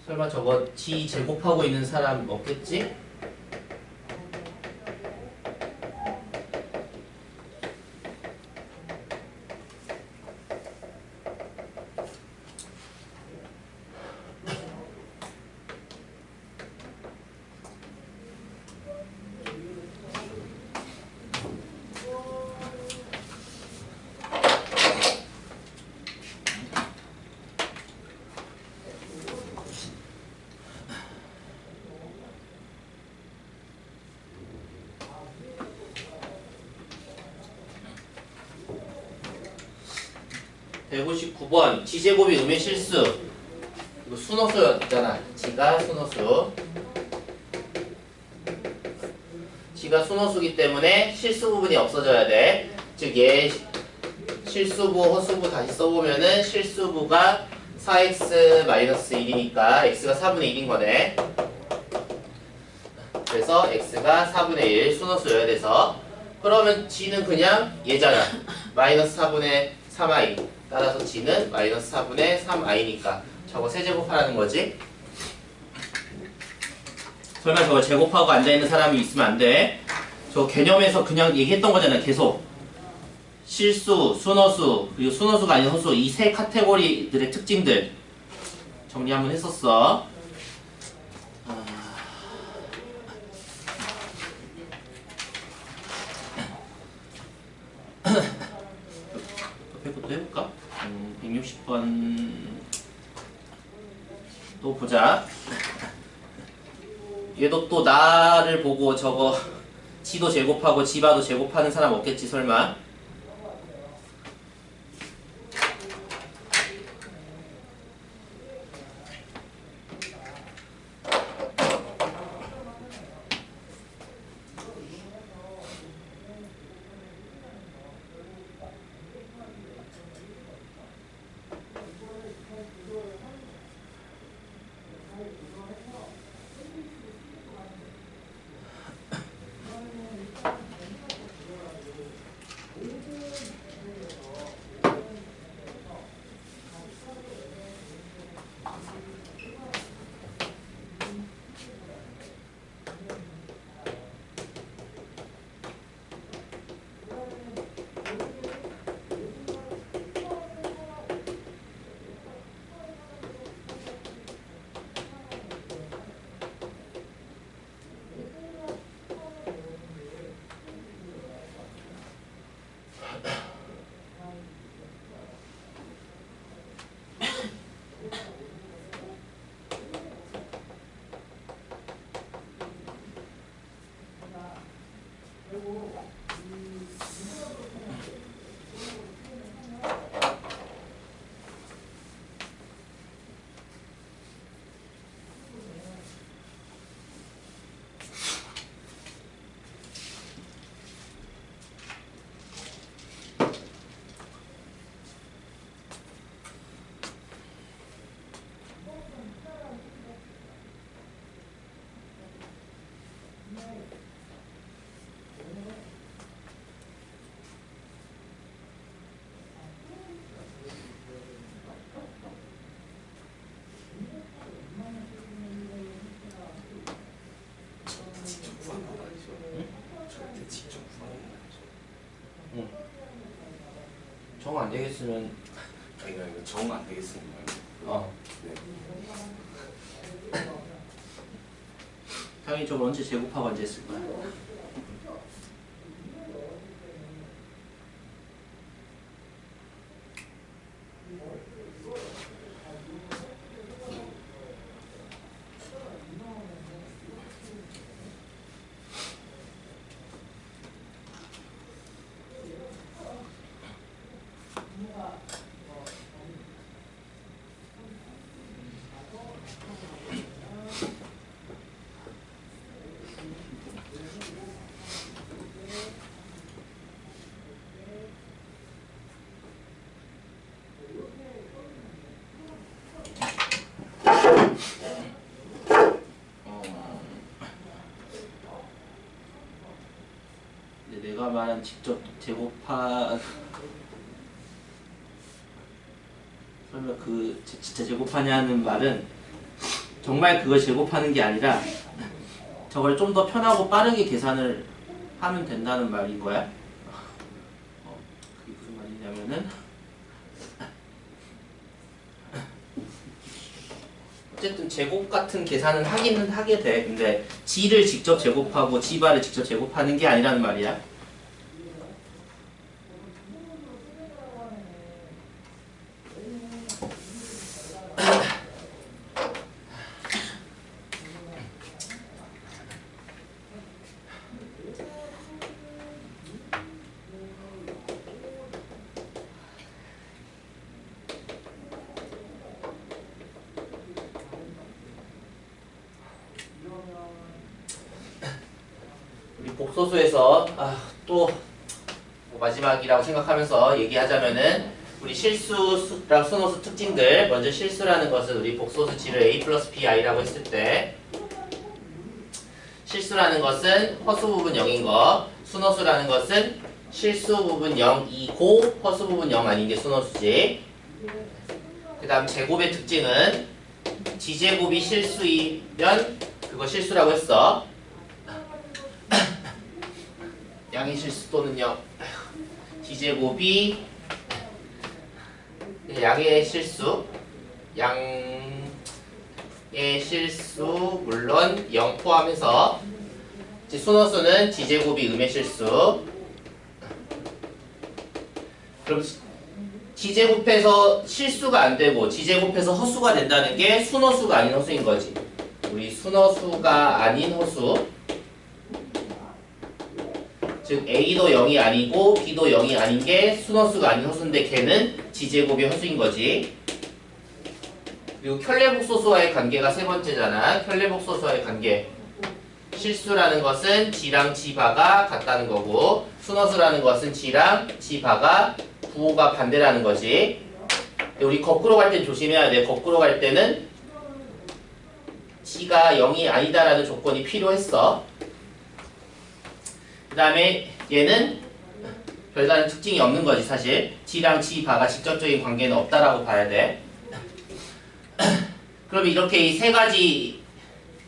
설마 저거 G 제곱하고 있는 사람 없겠지? (159번) G제곱이 음의 실수. 이거 순호수였잖아. G가 순호수. G가 순호수기 때문에 실수 부분이 없어져야 돼. 즉 얘 실수부, 허수부 다시 써보면은 실수부가 4x-1이니까 x가 4분의 1인 거네. 그래서 x가 4분의 1 순호수여야 돼서, 그러면 G는 그냥 얘잖아. 마이너스 4분의 3i. 따라서 G는 마이너스 4분의 3i니까 저거 세제곱하라는 거지. 설마 저거 제곱하고 앉아있는 사람이 있으면 안 돼. 저 개념에서 그냥 얘기했던 거잖아. 계속 실수, 순허수, 그리고 순허수가 아닌 허수, 이 세 카테고리들의 특징들 정리 한번 했었어. 옆에 것도 해볼까? 160번 또 보자. 얘도 또 나를 보고 저거 G도 제곱하고 G바도 제곱하는 사람 없겠지 설마. 정 안 되겠으면 아니 정 안 되겠으면 네. 당연히 저걸 언제 제곱하고 언제 했을 거야. 내가 말한 직접 제곱하 설마 그 진짜 제곱하냐는 말은 정말 그걸 제곱하는 게 아니라 저걸 좀 더 편하고 빠르게 계산을 하면 된다는 말인 거야. 그게 무슨 말이냐면은 어쨌든 제곱 같은 계산은 하기는 하게 돼. 근데 g를 직접 제곱하고 g바를 직접 제곱하는 게 아니라는 말이야. 복소수에서 또 마지막이라고 생각하면서 얘기하자면은 우리 실수랑 순호수 특징들, 먼저 실수라는 것은 우리 복소수 g를 a 플러스 bi라고 했을 때 실수라는 것은 허수 부분 0인 거, 순호수라는 것은 실수 부분 0이고 허수 부분 0 아닌 게 순호수지. 그 다음 제곱의 특징은 g제곱이 실수이면 그거 실수라고 했어. 양의 실수 또는 0. g제곱이 양의 실수, 양의 실수 물론 0 포함해서 순호수는 g제곱이 음의 실수. 그럼 g제곱해서 실수가 안 되고 g제곱해서 허수가 된다는 게 순호수가 아닌 허수인 거지. 우리 순호수가 아닌 허수, 즉 a도 0이 아니고 b도 0이 아닌 게 순허수가 아닌 허수인데 걔는 g제곱이 허수인 거지. 그리고 켤레복소수와의 관계가 세 번째잖아. 켤레복소수와의 관계. 실수라는 것은 g랑 g바가 같다는 거고 순허수라는 것은 g랑 g바가 부호가 반대라는 거지. 우리 거꾸로 갈 땐 조심해야 돼. 거꾸로 갈 때는 g가 0이 아니다라는 조건이 필요했어. 그 다음에 얘는 별다른 특징이 없는 거지 사실. g랑 g바가 직접적인 관계는 없다라고 봐야 돼. 그러면 이렇게 이 세 가지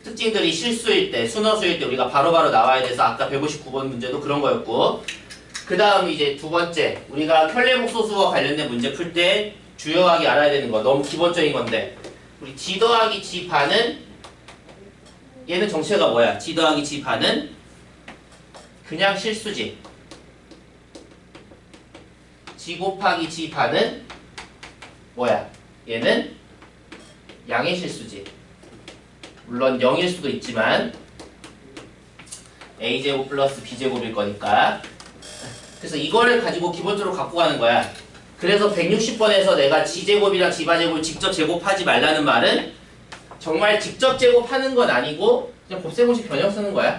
특징들이 실수일 때, 순허수일 때 우리가 바로바로 나와야 돼서 아까 159번 문제도 그런 거였고, 그 다음 이제 두 번째, 우리가 켤레복소수와 관련된 문제 풀 때 주요하게 알아야 되는 거, 너무 기본적인 건데, 우리 g 더하기 g 반은 얘는 정체가 뭐야? g 더하기 g 반은 그냥 실수지. g 곱하기 g 반은 뭐야? 얘는 양의 실수지. 물론 0일 수도 있지만 a제곱 플러스 b제곱일 거니까. 그래서 이거를 가지고 기본적으로 갖고 가는 거야. 그래서 160번에서 내가 g제곱이랑 g바제곱을 직접 제곱하지 말라는 말은 정말 직접 제곱하는 건 아니고 그냥 곱셈공식 변형 쓰는 거야.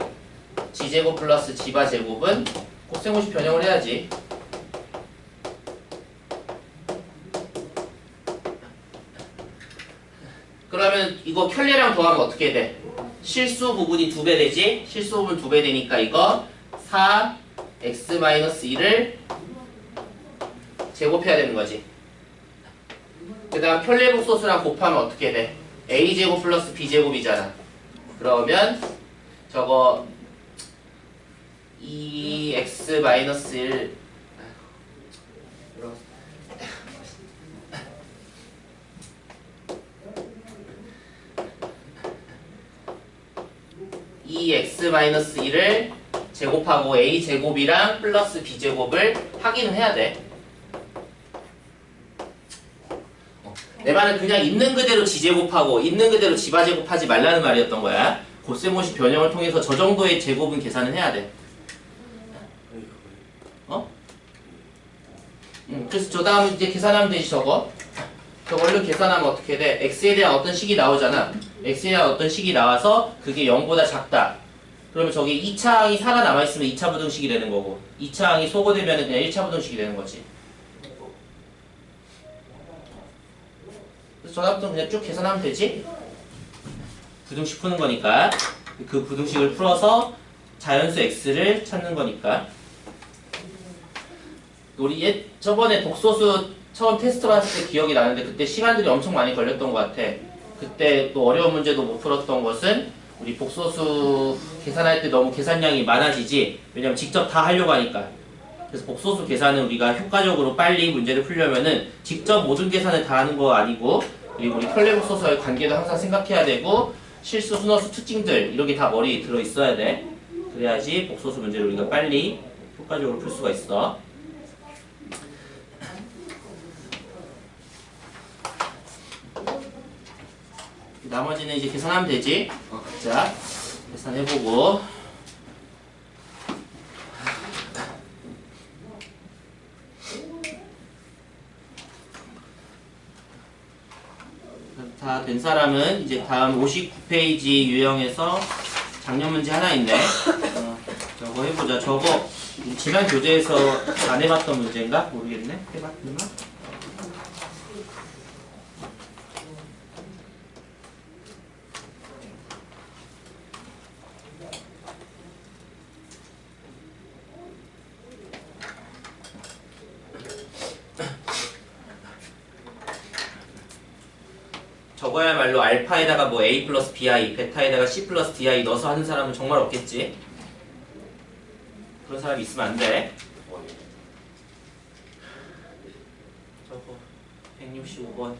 g제곱 플러스 g바제곱은 곱셈공식 변형을 해야지. 그러면 이거 켤레랑 더하면 어떻게 돼? 실수 부분이 2배 되지? 실수 부분 2배 되니까 이거 4x-1을 제곱해야 되는 거지. 그 다음 켤레복소수랑 곱하면 어떻게 돼? a제곱 플러스 b제곱이잖아. 그러면 저거 2x-1 2x-1을 제곱하고 a제곱이랑 플러스 b제곱을 확인을 해야 돼. 내 말은 그냥 있는 그대로 g제곱하고 있는 그대로 g바제곱하지 말라는 말이었던 거야. 곱셈공식 변형을 통해서 저 정도의 제곱은 계산을 해야 돼. 그래서 저 다음 이제 계산하면 되지 저거. 저걸로 계산하면 어떻게 돼? x에 대한 어떤 식이 나오잖아. x에 대한 어떤 식이 나와서 그게 0보다 작다. 그러면 저기 2차 항이 살아남아있으면 2차 부등식이 되는 거고 2차 항이 소거되면 그냥 1차 부등식이 되는 거지. 그래서 저 다음부터 그냥 쭉 계산하면 되지? 부등식 푸는 거니까 그 부등식을 풀어서 자연수 x를 찾는 거니까. 우리 저번에 독소수 처음 테스트 봤을 때 기억이 나는데 그때 시간들이 엄청 많이 걸렸던 것 같아. 그때 또 어려운 문제도 못 풀었던 것은 우리 복소수 계산할 때 너무 계산량이 많아지지. 왜냐면 직접 다 하려고 하니까. 그래서 복소수 계산은 우리가 효과적으로 빨리 문제를 풀려면은 직접 모든 계산을 다 하는 거 아니고, 그리고 우리 편례복소수와의 관계도 항상 생각해야 되고, 실수, 순허수 특징들 이런 게 다 머리에 들어 있어야 돼. 그래야지 복소수 문제를 우리가 빨리 효과적으로 풀 수가 있어. 나머지는 이제 계산하면 되지. 자, 계산해보고. 다 된 사람은 이제 다음 59페이지 유형에서 작년 문제 하나 있네. 저거 해보자. 저거 지난 교재에서 안 해봤던 문제인가? 모르겠네. 해봤나? 저거야말로 알파에다가 뭐 A 플러스 BI, 베타에다가 C 플러스 DI 넣어서 하는 사람은 정말 없겠지. 그런 사람이 있으면 안 돼. 저거 165번.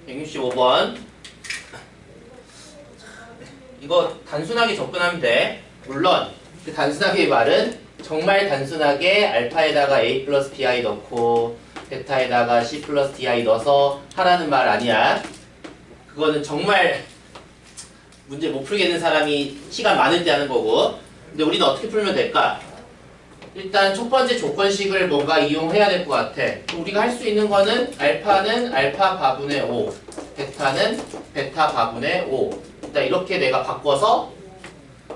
(165번) 이거 단순하게 접근하면 돼. 물론 그 단순하게의 말은 정말 단순하게 알파에다가 a 플러스 bi 넣고 베타에다가 c 플러스 di 넣어서 하라는 말 아니야. 그거는 정말 문제 못 풀겠는 사람이 시간 많을 때 하는 거고. 근데 우리는 어떻게 풀면 될까? 일단 첫 번째 조건식을 뭔가 이용해야 될 것 같아. 우리가 할 수 있는 거는 알파는 알파 바분의 5, 베타는 베타 바분의 5. 일단 이렇게 내가 바꿔서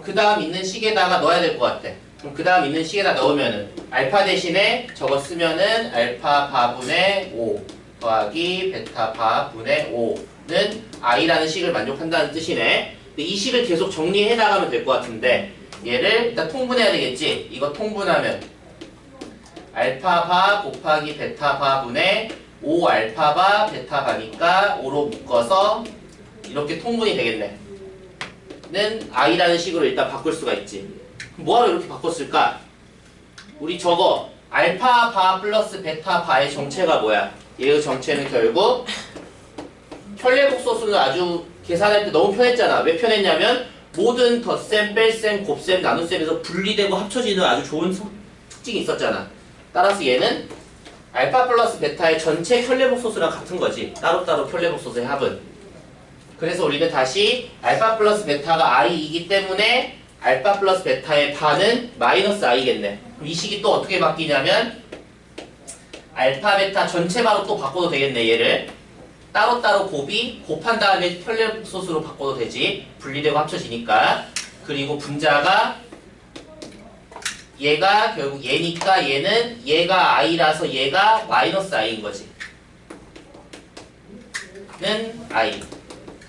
그 다음 있는 식에다가 넣어야 될 것 같아. 그럼 그 다음 있는 식에다 넣으면은 알파 대신에 저거 쓰면은 알파 바분의 5 더하기 베타 바분의 5는 i라는 식을 만족한다는 뜻이네. 근데 이 식을 계속 정리해 나가면 될 것 같은데 얘를 일단 통분해야 되겠지. 이거 통분하면 알파바 곱하기 베타바분의 5 알파바 베타바니까 5로 묶어서 이렇게 통분이 되겠네. 는 i라는 식으로 일단 바꿀 수가 있지. 뭐하러 이렇게 바꿨을까? 우리 저거 알파바 플러스 베타바의 정체가 뭐야? 얘의 정체는 결국 혈례복소수는 아주 계산할 때 너무 편했잖아. 왜 편했냐면 모든 덧셈, 뺄셈, 곱셈, 나눗셈에서 분리되고 합쳐지는 아주 좋은 특징이 있었잖아. 따라서 얘는 알파 플러스 베타의 전체 혈례복소수랑 같은 거지. 따로따로 혈례복소수의 합은. 그래서 우리는 다시 알파 플러스 베타가 i이기 때문에 알파 플러스 베타의 바는 마이너스 i겠네. 그럼 이 식이 또 어떻게 바뀌냐면 알파 베타 전체 바로 또 바꿔도 되겠네. 얘를 따로따로 곱한 다음에 혈례복소수로 바꿔도 되지. 분리되고 합쳐지니까. 그리고 분자가 얘가 결국 얘니까 얘가 i라서 얘가 마이너스 i인 거지. 는 i.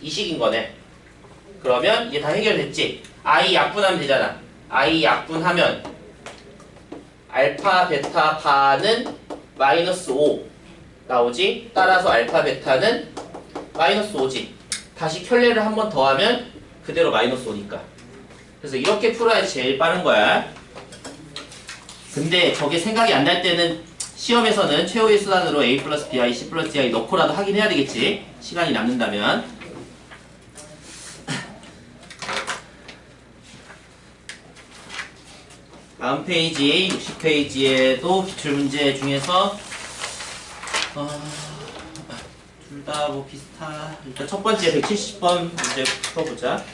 이 식인 거네. 그러면 얘 다 해결됐지. i 약분하면 되잖아. i 약분하면 알파 베타 바는 마이너스 5 나오지. 따라서 알파 베타는 마이너스 5지. 다시 켤레를 한 번 더 하면 그대로 마이너스 5니까. 그래서 이렇게 풀어야지 제일 빠른 거야. 근데 저게 생각이 안 날 때는 시험에서는 최후의 수단으로 a 플러스 bi, c 플러스 di 넣고라도 하긴 해야 되겠지. 시간이 남는다면. 다음 페이지 60페이지에도 기출문제 중에서 둘 다 뭐 비슷한. 일단 첫 번째 170번 문제 풀어보자.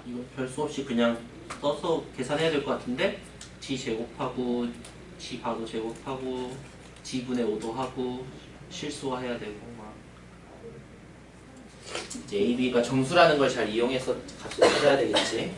이거 별 수 없이 그냥 써서 계산해야 될 것 같은데 g 제곱하고 g 바로 제곱하고 g분의 5도 하고 실수화해야 되고 막 이제 a, b가 정수라는 걸 잘 이용해서 값을 찾아야 되겠지.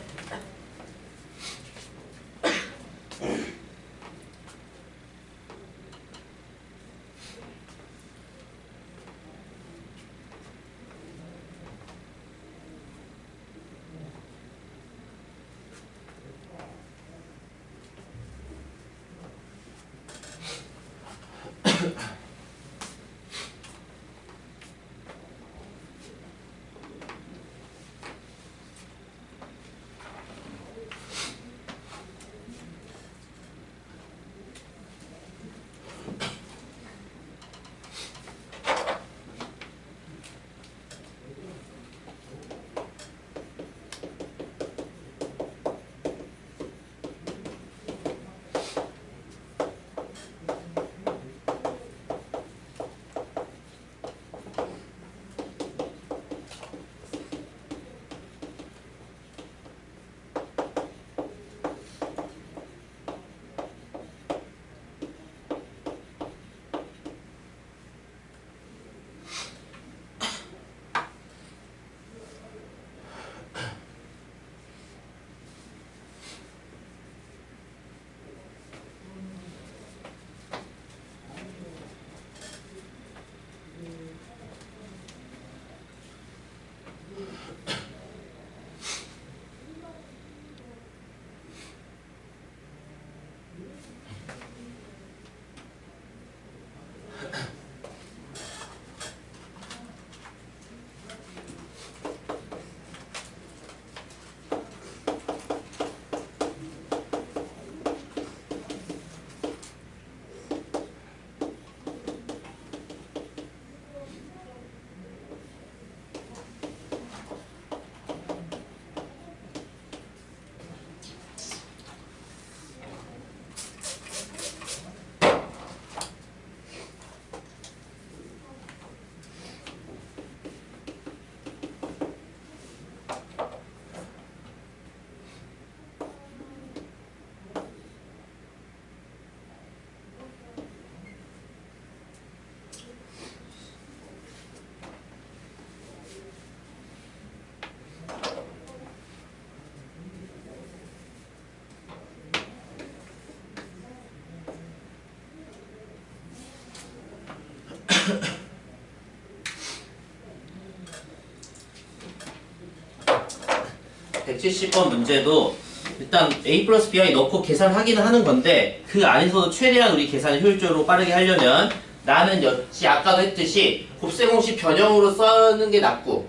(170번) 문제도 일단 a 플러스 bi 넣고 계산하기는 하는 건데 그 안에서도 최대한 우리 계산을 효율적으로 빠르게 하려면 나는 아까도 했듯이 곱셈 공식 변형으로 쓰는 게 낫고,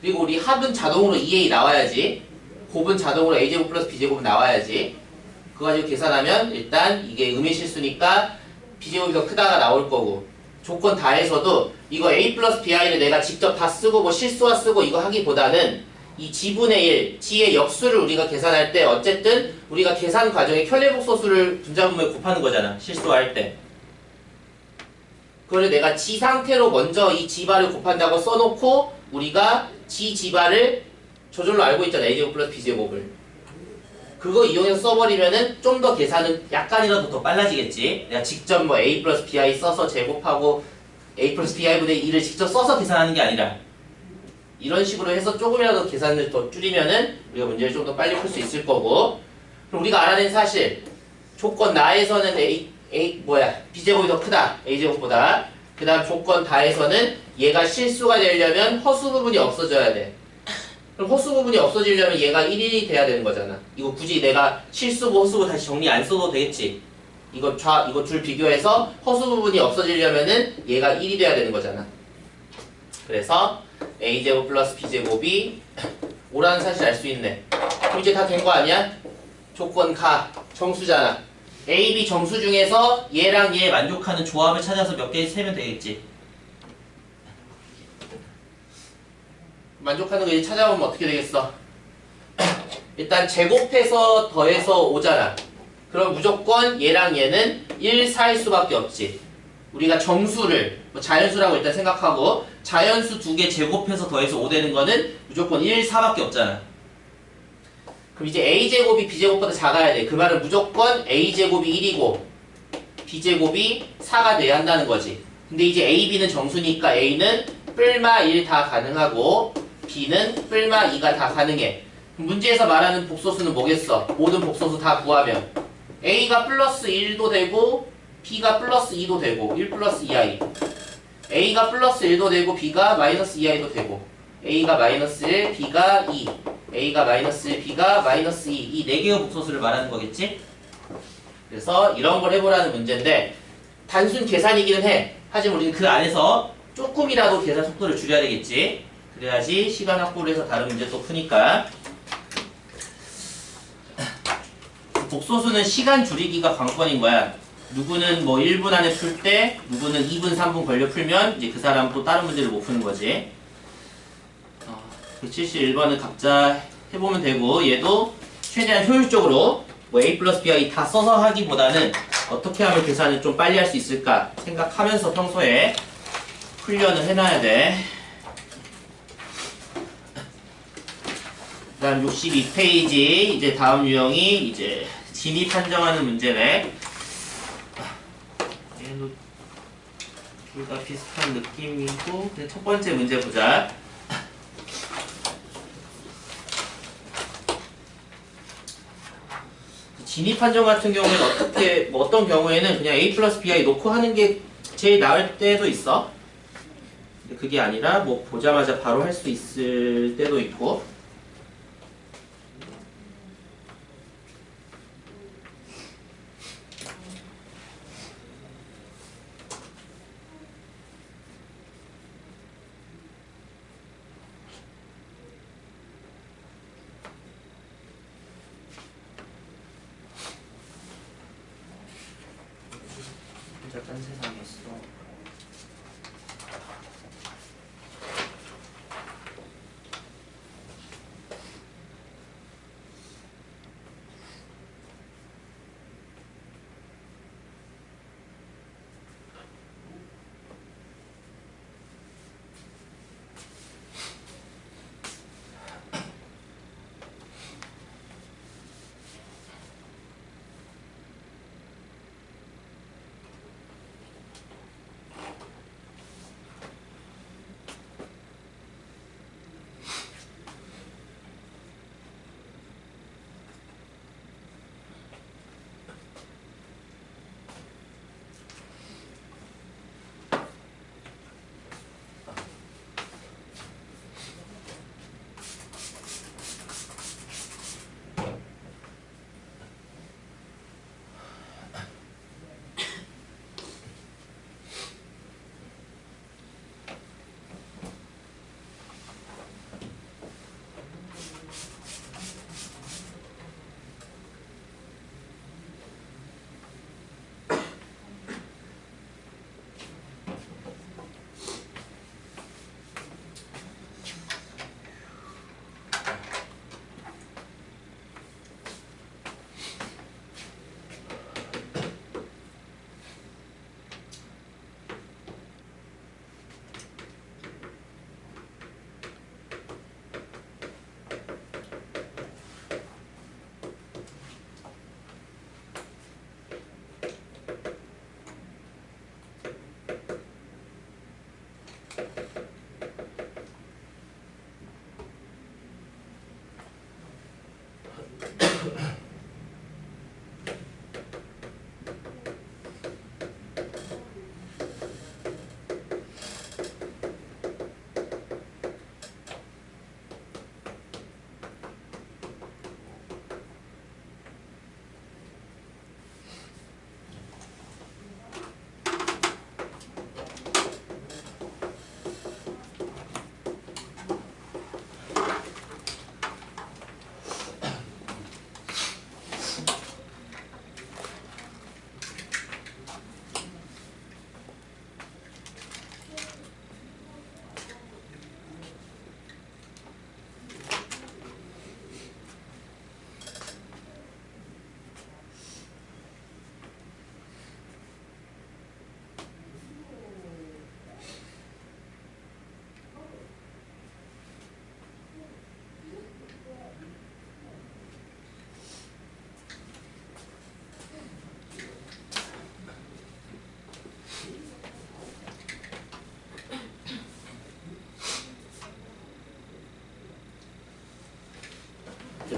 그리고 우리 합은 자동으로 2a 나와야지, 곱은 자동으로 a제곱 플러스 b제곱은 나와야지. 그거 가지고 계산하면 일단 이게 음의 실수니까 b제곱이 더 크다가 나올 거고, 조건 다해서도 이거 a 플러스 bi를 내가 직접 다 쓰고 뭐 실수화 쓰고 이거 하기보다는 이 g분의 1, g의 역수를 우리가 계산할 때 어쨌든 우리가 계산 과정에 켤레복소수를 분자분모에 곱하는 거잖아, 실수화할 때. 그걸 내가 g 상태로 먼저 이 g바를 곱한다고 써놓고 우리가 g g바를 저절로 알고 있잖아, a제곱 플러스 b제곱을. 그거 이용해서 써버리면은 좀 더 계산은 약간이라도 더 빨라지겠지. 내가 직접 뭐 a 플러스 bi 써서 제곱하고 a 플러스 bi분의 2를 직접 써서 계산하는 게 아니라 이런 식으로 해서 조금이라도 계산을 더 줄이면은 우리가 문제를 좀 더 빨리 풀 수 있을 거고. 그럼 우리가 알아낸 사실, 조건 나에서는 b제곱이 더 크다, a제곱보다. 그 다음 조건 다에서는 얘가 실수가 되려면 허수 부분이 없어져야 돼. 그럼 허수 부분이 없어지려면 얘가 1이 돼야 되는 거잖아. 이거 굳이 내가 실수부 허수부 다시 정리 안 써도 되겠지. 이거 둘 비교해서 허수 부분이 없어지려면은 얘가 1이 돼야 되는 거잖아. 그래서 a제곱 플러스 b제곱이 5라는 사실 알 수 있네. 그럼 이제 다 된 거 아니야? 조건 가. 정수잖아. a, b 정수 중에서 얘랑 얘 만족하는 조합을 찾아서 몇 개 세면 되겠지. 만족하는 거 이제 찾아보면 어떻게 되겠어? 일단 제곱해서 더해서 오잖아. 그럼 무조건 얘랑 얘는 1, 4일 수밖에 없지. 우리가 정수를 뭐 자연수라고 일단 생각하고 자연수 2개 제곱해서 더해서 5 되는 거는 무조건 1, 4밖에 없잖아. 그럼 이제 a제곱이 b제곱보다 작아야 돼. 그 말은 무조건 a제곱이 1이고 b제곱이 4가 돼야 한다는 거지. 근데 이제 a, b는 정수니까 a는 뿔마 1 다 가능하고 b는 뿔마 2가 다 가능해. 문제에서 말하는 복소수는 뭐겠어? 모든 복소수 다 구하면 a가 플러스 1도 되고 b가 플러스 2도 되고 1 플러스 2i a가 플러스 1도 되고 b가 마이너스 2i도 되고 a가 마이너스 1, b가 2 a가 마이너스 1, b가 마이너스 2 이 4개의 복소수를 말하는 거겠지? 그래서 이런 걸 해보라는 문제인데 단순 계산이기는 해. 하지만 우리는 그 안에서 조금이라도 계산 속도를 줄여야 되겠지. 그래야지 시간 확보를 해서 다른 문제 또 푸니까. 복소수는 시간 줄이기가 관건인 거야. 누구는 뭐 1분 안에 풀 때, 누구는 2분, 3분 걸려 풀면 이제 그 사람 또 다른 문제를 못 푸는 거지. 171번은 각자 해보면 되고, 얘도 최대한 효율적으로 뭐 a 플러스 b이 다 써서 하기보다는 어떻게 하면 계산을 좀 빨리 할 수 있을까 생각하면서 평소에 훈련을 해놔야 돼. 그 다음 62페이지 이제 다음 유형이 이제 진입 판정하는 문제네. 얘도 둘 다 비슷한 느낌이고 그냥 첫 번째 문제 보자. 진입 판정 같은 경우에는 어떻게 뭐 어떤 경우에는 그냥 a 플러스 bi 놓고 하는 게 제일 나을 때도 있어. 근데 그게 아니라 뭐 보자마자 바로 할 수 있을 때도 있고. 진짜 딴 세상이었어.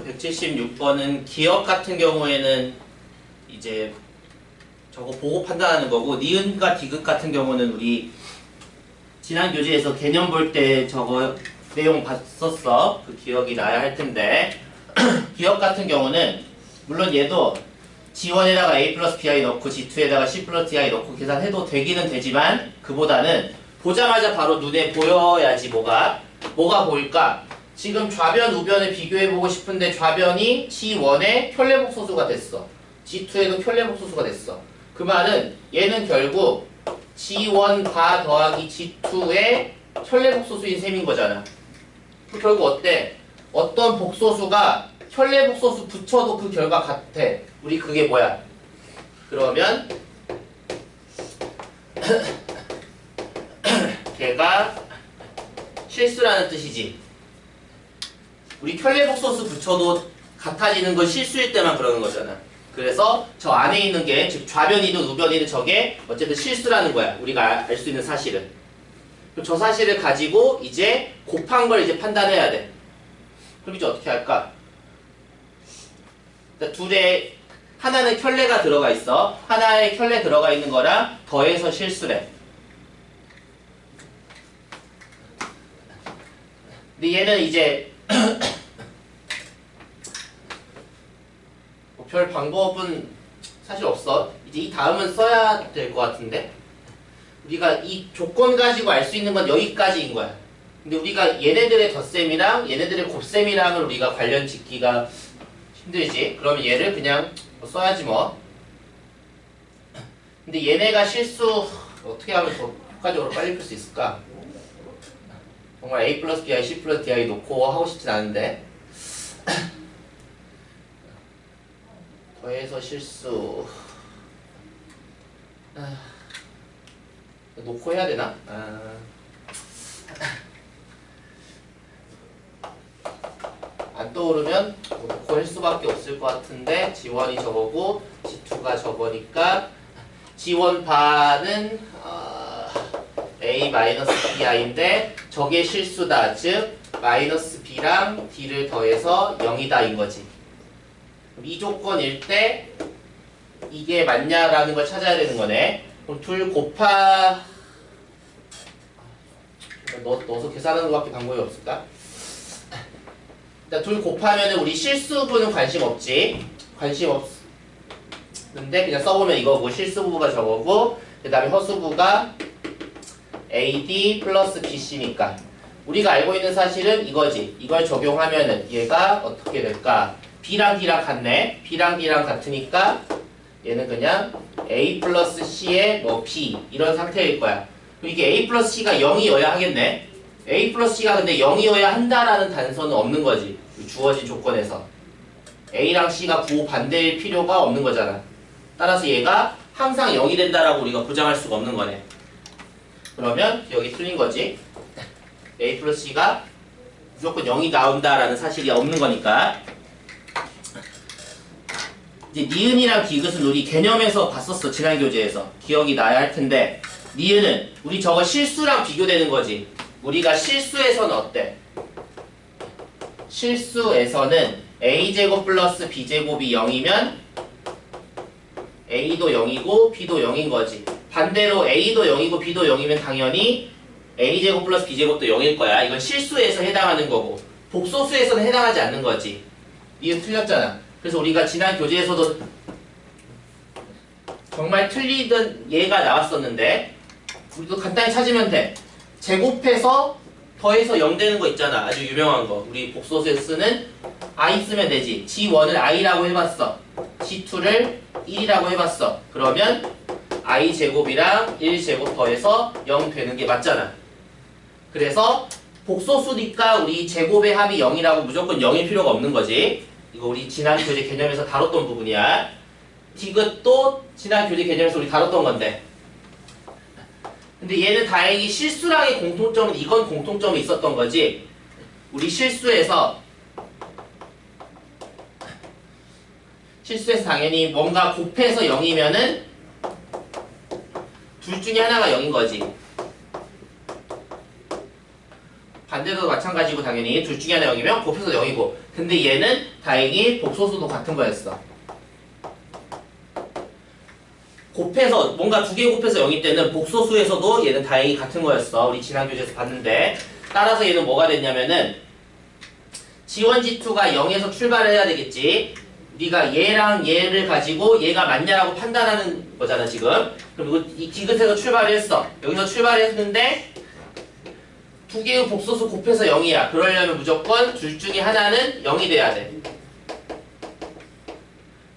176번은 기억 같은 경우에는 이제 저거 보고 판단하는 거고, 니은과 디귿 같은 경우는 우리 지난 교재에서 개념 볼 때 저거 내용 봤었어. 그 기억이 나야 할 텐데 기억 같은 경우는 물론 얘도 G1에다가 A 플러스 BI 넣고 G2에다가 C 플러스 DI 넣고 계산해도 되기는 되지만, 그보다는 보자마자 바로 눈에 보여야지. 뭐가 보일까? 지금 좌변 우변을 비교해보고 싶은데 좌변이 G1의 편례복소수가 됐어. G2에도 편례복소수가 됐어. 그 말은 얘는 결국 G1 바 더하기 G2의 편례복소수인 셈인 거잖아. 결국 어때? 어떤 복소수가 편례복소수 붙여도 그 결과 같아. 우리 그게 뭐야? 그러면 걔가 실수라는 뜻이지. 우리 편례복소수 붙여도 같아지는 건 실수일 때만 그러는 거잖아. 그래서 저 안에 있는 게, 즉 좌변이든 우변이든 저게 어쨌든 실수라는 거야. 우리가 알 수 있는 사실은. 그럼 저 사실을 가지고 이제 곱한 걸 이제 판단해야 돼. 그럼 이제 어떻게 할까? 둘에 하나는 켤레가 들어가 있어. 하나에 켤레 들어가 있는 거랑 더해서 실수래. 근데 얘는 이제 별 방법은 사실 없어. 이제 이 다음은 써야 될 것 같은데, 우리가 이 조건 가지고 알 수 있는 건 여기까지인 거야. 근데 우리가 얘네들의 덧셈이랑 얘네들의 곱셈이랑을 우리가 관련 짓기가 힘들지. 그러면 얘를 그냥 써야지 뭐. 근데 얘네가 실수 어떻게 하면 더 효과적으로 빨리 풀 수 있을까? 정말 A 플러스 BI, C 플러스 DI 놓고 하고 싶진 않은데. 더해서 실수. 놓고 해야 되나? 안 떠오르면 놓고 할 수밖에 없을 것 같은데, G1이 저거고 G2가 저거니까 G1 바는 A-BI인데 저게 실수다. 즉 마이너스 B랑 D를 더해서 0이다 인 거지. 이 조건일 때 이게 맞냐라는 걸 찾아야 되는 거네. 그럼 둘 넣어서 계산하는 것밖에 방법이 없을까? 일단 둘 곱하면 우리 실수부는 관심 없지. 관심 없는데 그냥 써보면 이거고, 실수부가 저거고, 그 다음에 허수부가 AD 플러스 BC니까 우리가 알고 있는 사실은 이거지. 이걸 적용하면은 얘가 어떻게 될까? B랑 D랑 같네. B랑 D랑 같으니까 얘는 그냥 A 플러스 C의 뭐 B 이런 상태일 거야. 그럼 이게 A 플러스 C가 0이어야 하겠네. A 플러스 C가 근데 0이어야 한다라는 단서는 없는 거지. 주어진 조건에서 A랑 C가 부호 반대일 필요가 없는 거잖아. 따라서 얘가 항상 0이 된다라고 우리가 보장할 수가 없는 거네. 그러면 여기 틀린 거지. A 플러스 C가 무조건 0이 나온다라는 사실이 없는 거니까. 이제 니은이랑 디귿은 우리 개념에서 봤었어. 지난 교재에서. 기억이 나야 할 텐데, 니은은 우리 저거 실수랑 비교되는 거지. 우리가 실수에서는 어때? 실수에서는 A제곱 플러스 B제곱이 0이면 A도 0이고 B도 0인 거지. 반대로 A도 0이고 B도 0이면 당연히 A제곱 플러스 B제곱도 0일 거야. 이건 실수에서 해당하는 거고, 복소수에서는 해당하지 않는 거지. 니은 틀렸잖아. 그래서 우리가 지난 교재에서도 정말 틀리던 예가 나왔었는데, 우리도 간단히 찾으면 돼. 제곱해서 더해서 0 되는 거 있잖아. 아주 유명한 거. 우리 복소수에 쓰는 I 쓰면 되지. G1을 I라고 해봤어. G2를 1이라고 해봤어. 그러면 I 제곱이랑 1 제곱 더해서 0 되는 게 맞잖아. 그래서 복소수니까 우리 제곱의 합이 0이라고 무조건 0일 필요가 없는 거지. 이거 우리 지난 교재 개념에서 다뤘던 부분이야. 디귿도 지난 교재 개념에서 우리 다뤘던 건데, 근데 얘는 다행히 실수랑의 공통점은, 이건 공통점이 있었던 거지. 우리 실수에서 당연히 뭔가 곱해서 0이면은 둘 중에 하나가 0인 거지. 반대도 마찬가지고 당연히 둘 중에 하나 0이면 곱해서 0이고 근데 얘는 다행히 복소수도 같은 거였어. 곱해서 뭔가 두 개 곱해서 0일 때는 복소수에서도 얘는 다행히 같은 거였어. 우리 지난 교재에서 봤는데 따라서 얘는 뭐가 됐냐면은 G1, G2가 0에서 출발을 해야 되겠지. 우리가 얘랑 얘를 가지고 얘가 맞냐라고 판단하는 거잖아 지금. 그리고 이 디귿에서 출발을 했어. 여기서 출발했는데 두 개의 복소수 곱해서 0이야. 그러려면 무조건 둘 중에 하나는 0이 돼야 돼.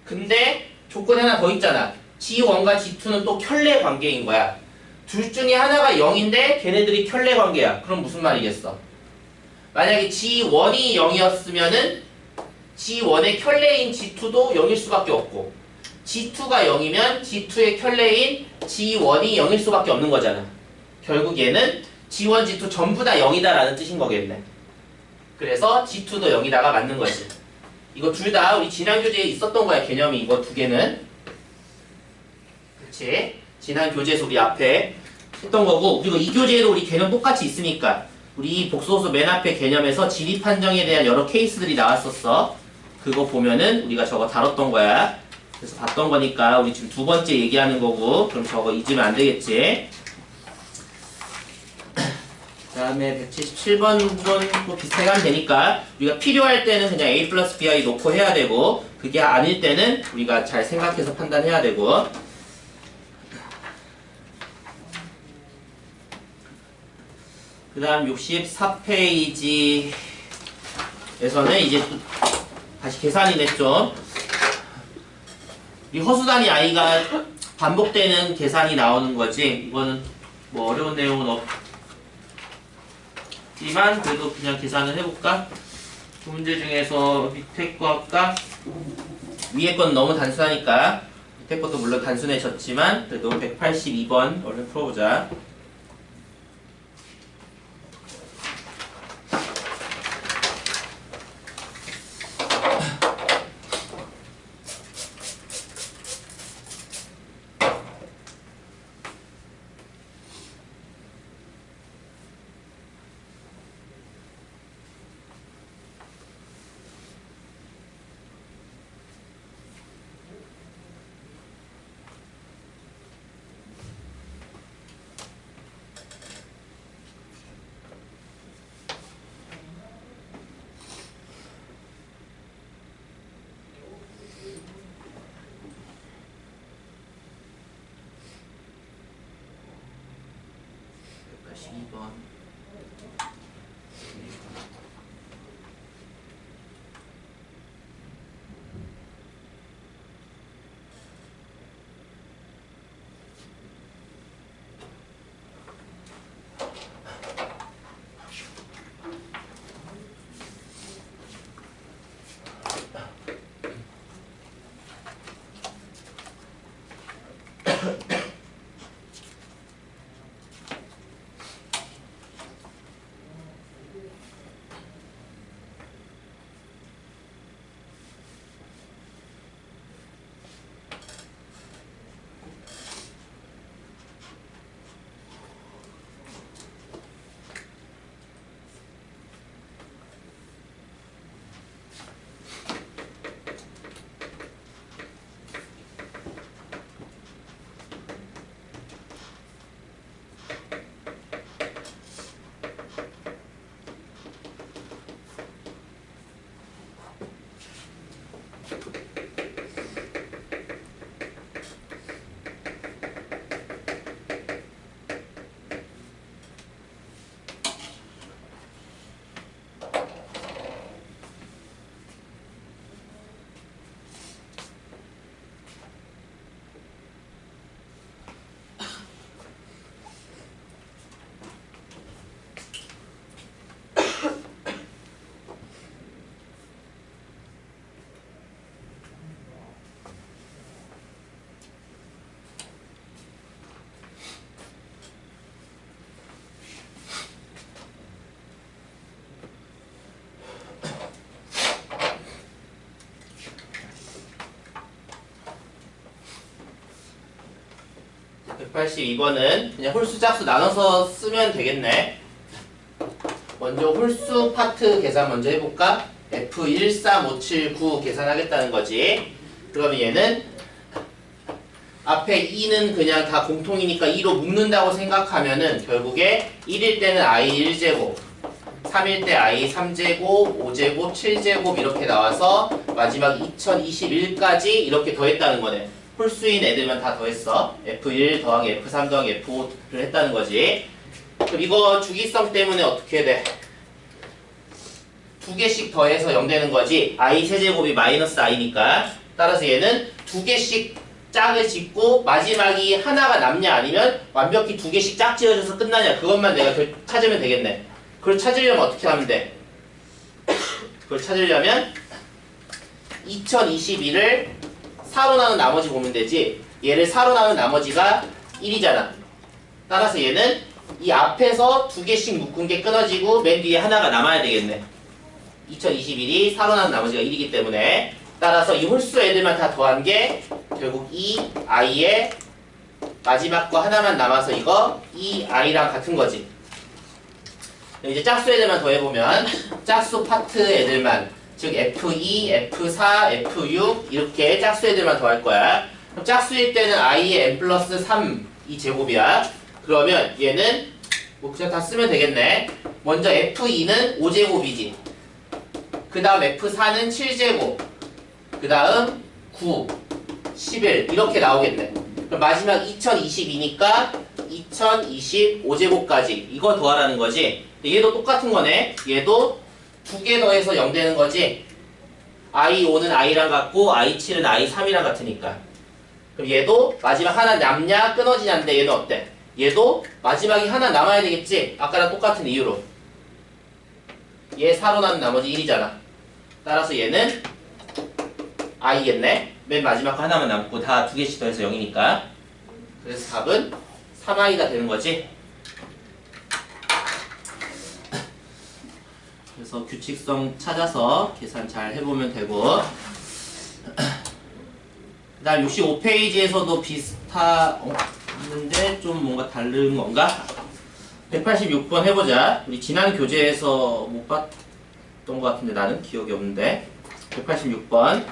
근데 조건이 하나 더 있잖아. G1과 G2는 또 켤레 관계인 거야. 둘 중에 하나가 0인데 걔네들이 켤레 관계야. 그럼 무슨 말이겠어? 만약에 G1이 0이었으면은 G1의 켤레인 G2도 0일 수밖에 없고 G2가 0이면 G2의 켤레인 G1이 0일 수밖에 없는 거잖아. 결국 얘는 G1, G2 전부 다 0이다라는 뜻인 거겠네. 그래서 G2도 0이다가 맞는 거지. 이거 둘 다 우리 지난 교재에 있었던 거야. 개념이 이거 두 개는. 그치? 지난 교재에서 우리 앞에 했던 거고 그리고 이 교재에도 우리 개념 똑같이 있으니까 우리 복소수 맨 앞에 개념에서 진입 판정에 대한 여러 케이스들이 나왔었어. 그거 보면은 우리가 저거 다뤘던 거야. 그래서 봤던 거니까 우리 지금 두 번째 얘기하는 거고 그럼 저거 잊으면 안 되겠지. 그 다음에 177번은 또 비슷하게 하면 되니까 우리가 필요할 때는 그냥 A 플러스 BI 놓고 해야 되고 그게 아닐 때는 우리가 잘 생각해서 판단해야 되고 그 다음 64페이지에서는 이제 또 다시 계산이네 좀. 이 허수단위 i가 반복되는 계산이 나오는 거지. 이거는 뭐 어려운 내용은 없지만 그래도 그냥 계산을 해볼까? 두 문제 중에서 밑에 거 할까? 위에 건 너무 단순하니까 밑에 것도 물론 단순해졌지만 그래도 182번 얼른 풀어보자. (182번은) 그냥 홀수 짝수 나눠서 쓰면 되겠네. 먼저 홀수 파트 계산 먼저 해볼까? F13579 계산하겠다는 거지. 그러면 얘는 앞에 2는 그냥 다 공통이니까 2로 묶는다고 생각하면은 결국에 1일 때는 i 1제곱, 3일 때 i 3제곱, 5제곱, 7제곱 이렇게 나와서 마지막 2021까지 이렇게 더했다는 거네. 홀수인 애들만 다 더했어. F1 더하기 F3 더하기 F5를 했다는 거지. 그럼 이거 주기성 때문에 어떻게 돼? 두 개씩 더해서 0 되는 거지. i 세제곱이 마이너스 i니까. 따라서 얘는 두 개씩 짝을 짓고 마지막이 하나가 남냐 아니면 완벽히 두 개씩 짝 지어져서 끝나냐 그것만 내가 찾으면 되겠네. 그걸 찾으려면 어떻게 하면 돼? 그걸 찾으려면 2021을 4로 나눈 나머지 보면 되지. 얘를 4로 나눈 나머지가 1이잖아. 따라서 얘는 이 앞에서 두 개씩 묶은 게 끊어지고 맨 뒤에 하나가 남아야 되겠네. 2021이 4로 나눈 나머지가 1이기 때문에 따라서 이 홀수 애들만 다 더한 게 결국 이 i의 마지막 거 하나만 남아서 이거 이 i랑 같은 거지. 이제 짝수 애들만 더해보면 짝수 파트 애들만 즉 F2, F4, F6 이렇게 짝수 애들만 더할 거야. 그럼 짝수일 때는 i의 n 플러스 3이 제곱이야. 그러면 얘는 뭐 그냥 다 쓰면 되겠네. 먼저 F2는 5제곱이지. 그 다음 F4는 7제곱. 그 다음 9, 11 이렇게 나오겠네. 그럼 마지막 2022니까 2025제곱까지 이거 더하라는 거지. 얘도 똑같은 거네. 얘도 두 개 더해서 0 되는 거지. i5는 i랑 같고 i7은 i3이랑 같으니까. 그럼 얘도 마지막 하나 남냐 끊어지냐인데 얘는 어때? 얘도 마지막이 하나 남아야 되겠지. 아까랑 똑같은 이유로. 얘 4로 나눈 나머지 1이잖아. 따라서 얘는 i겠네. 맨 마지막 거 하나만 남고 다 두 개씩 더해서 0이니까. 그래서 답은 3i가 되는 거지. 그래서 규칙성 찾아서 계산 잘 해보면 되고. 그 다음 65페이지에서도 비슷한데 좀 뭔가 다른 건가? 186번 해보자. 우리 지난 교재에서 못 봤던 것 같은데 나는 기억이 없는데. 186번.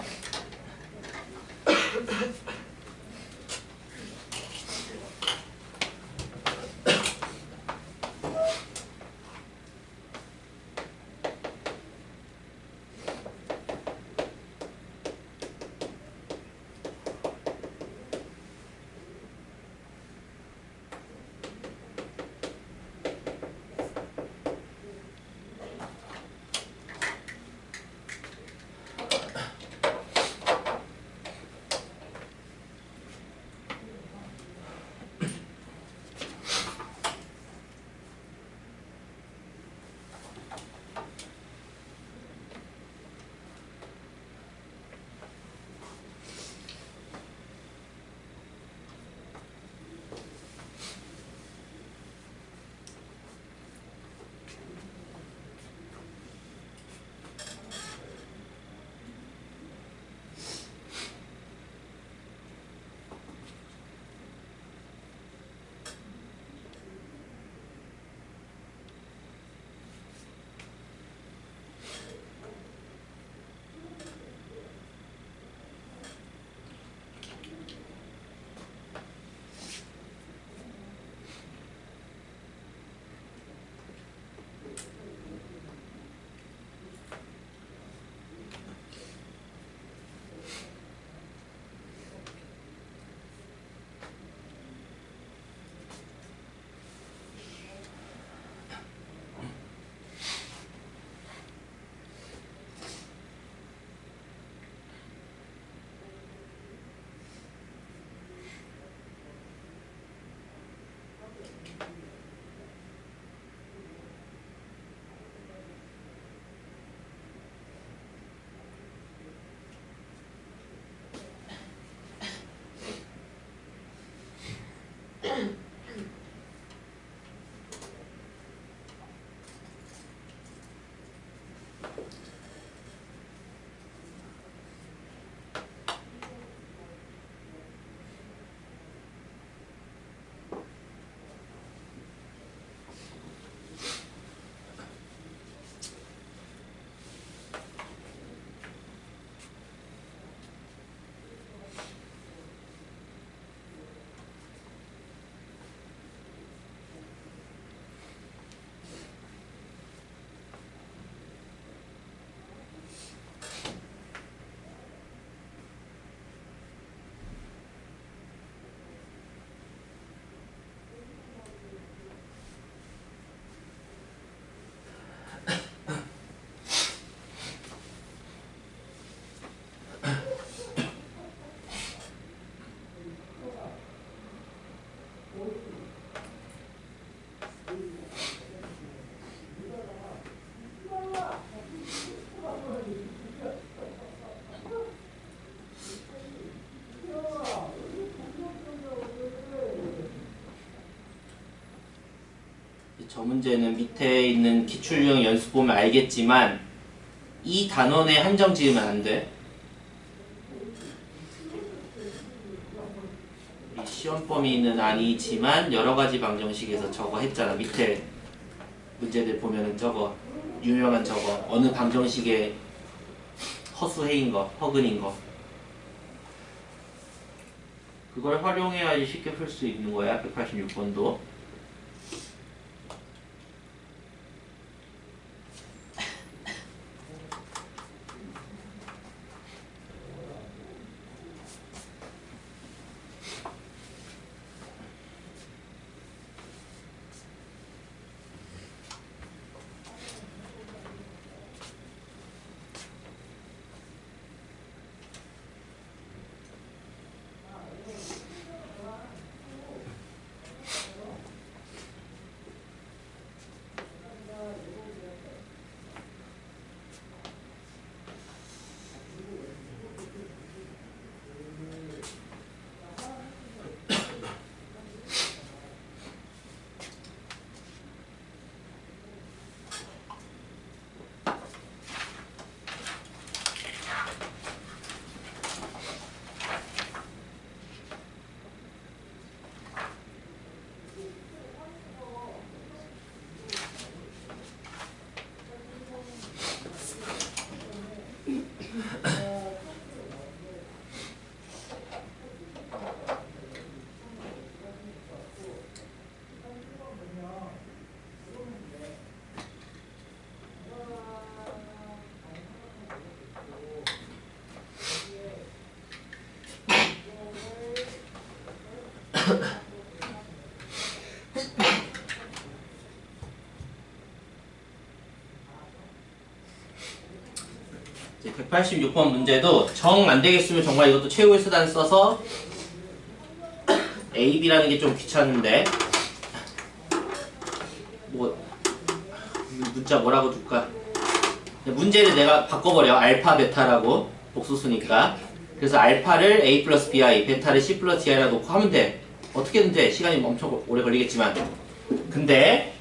저 문제는 밑에 있는 기출유형 연습 보면 알겠지만 이 단원에 한정 지으면 안 돼. 이 시험 범위는 아니지만 여러 가지 방정식에서 저거 했잖아. 밑에 문제들 보면은 저거 유명한 저거 어느 방정식에 허수해인 거, 허근인 거. 그걸 활용해야지 쉽게 풀 수 있는 거야. 186번도. 이제 186번 문제도 정 안 되겠으면 정말 이것도 최후의 수단 써서 A, B라는 게 좀 귀찮은데 뭐 문자 뭐라고 줄까? 문제를 내가 바꿔버려. 알파, 베타라고 복수수니까. 그래서 알파를 A 플러스 BI, 베타를 C 플러스 DI라고 놓고 하면 돼. 어떻게든 돼. 시간이 엄청 오래 걸리겠지만. 근데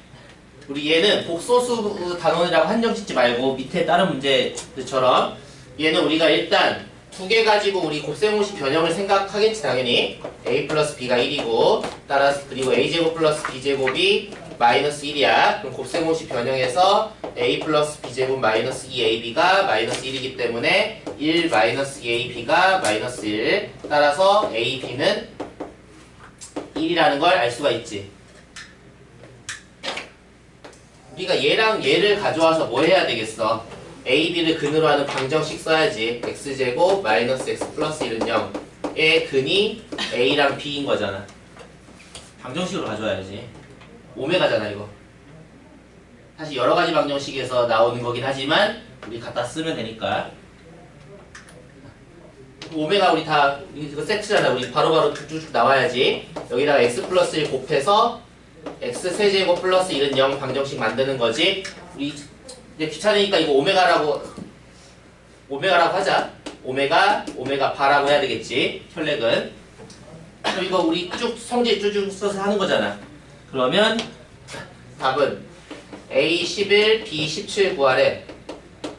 우리 얘는 복소수 단원이라고 한정 짓지 말고 밑에 다른 문제들처럼 얘는 우리가 일단 두 개 가지고 우리 곱셈공식 변형을 생각하겠지 당연히. A 플러스 B가 1이고 따라서 그리고 A제곱 플러스 B제곱이 마이너스 1이야. 그럼 곱셈공식 변형해서 A 플러스 B제곱 마이너스 2AB가 마이너스 1이기 때문에 1 마이너스 2AB가 마이너스 1. 따라서 AB는 1이라는 걸 알 수가 있지. 우리가 얘랑 얘를 가져와서 뭐 해야 되겠어? A, B를 근으로 하는 방정식 써야지. X제곱 마이너스 X 플러스 1은 0의 근이 A랑 B인 거잖아. 방정식으로 가져와야지. 오메가잖아 이거. 사실 여러 가지 방정식에서 나오는 거긴 하지만 우리 갖다 쓰면 되니까. 오메가 우리 다 이거 세트잖아. 우리 바로바로 쭉쭉 나와야지. 여기다가 X 플러스 1 곱해서 X 세제곱 플러스 1은 0 방정식 만드는 거지. 우리 이제 귀찮으니까 이거 오메가라고 하자. 오메가 바라고 해야 되겠지. 혈렉은. 그럼 이거 우리 쭉 성질 쭉쭉 써서 하는 거잖아. 그러면 답은 A 11, B 17 구하래.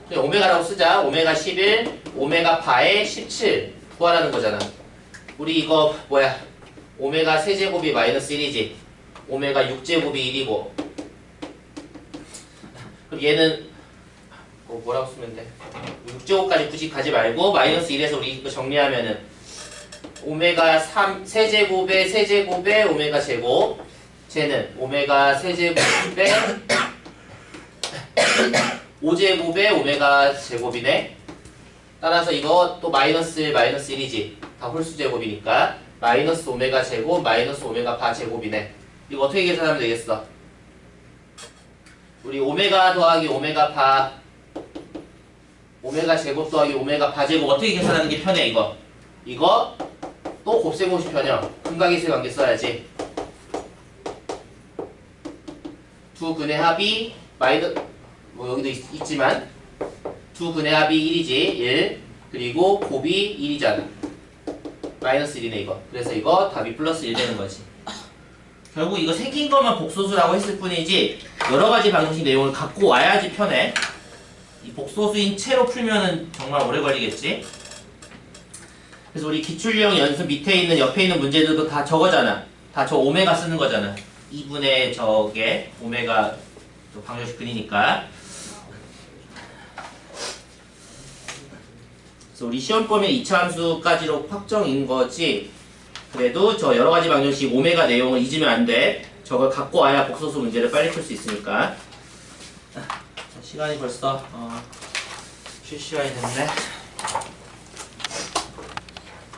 그냥 오메가라고 쓰자. 오메가 11, 오메가 바에 17 구하라는 거잖아. 우리 이거 뭐야? 오메가 세제곱이 마이너스 1이지. 오메가 6제곱이 1이고. 그럼 얘는 뭐라고 쓰면 돼? 6제곱까지 굳이 가지 말고 마이너스 1에서 우리 이거 정리하면은 오메가 3 세제곱에 세제곱에 오메가 제곱. 쟤는 오메가 세제곱에 5제곱에 오메가 제곱이네. 따라서 이거 또 마이너스 1 마이너스 1이지. 다 홀수 제곱이니까 마이너스 오메가 제곱 마이너스 오메가 바 제곱이네. 이거 어떻게 계산하면 되겠어? 우리 오메가 더하기 오메가 바 오메가 제곱 더하기 오메가 바 제곱 어떻게 계산하는 게 편해 이거? 이거 또 곱셈공식 변형 근각이슬 관계 써야지. 두 근의 합이 뭐 여기도 있지만 두 근의 합이 1이지. 1 그리고 곱이 1이잖아. 마이너스 1이네 이거. 그래서 이거 답이 플러스 1 되는 거지. 결국 이거 생긴 것만 복소수라고 했을 뿐이지 여러 가지 방정식 내용을 갖고 와야지 편해. 이 복소수인 채로 풀면은 정말 오래 걸리겠지. 그래서 우리 기출유형 연습 밑에 있는 옆에 있는 문제들도 다 저거잖아. 다 저 오메가 쓰는 거잖아. 2분의 저게 오메가 방정식 근이니까. 그래서 우리 시험 보면 2차 함수까지로 확정인 거지. 그래도 저 여러 가지 방정식 오메가 내용을 잊으면 안 돼. 저걸 갖고 와야 복소수 문제를 빨리 풀 수 있으니까. 자, 시간이 벌써 쉴 시간이 됐네.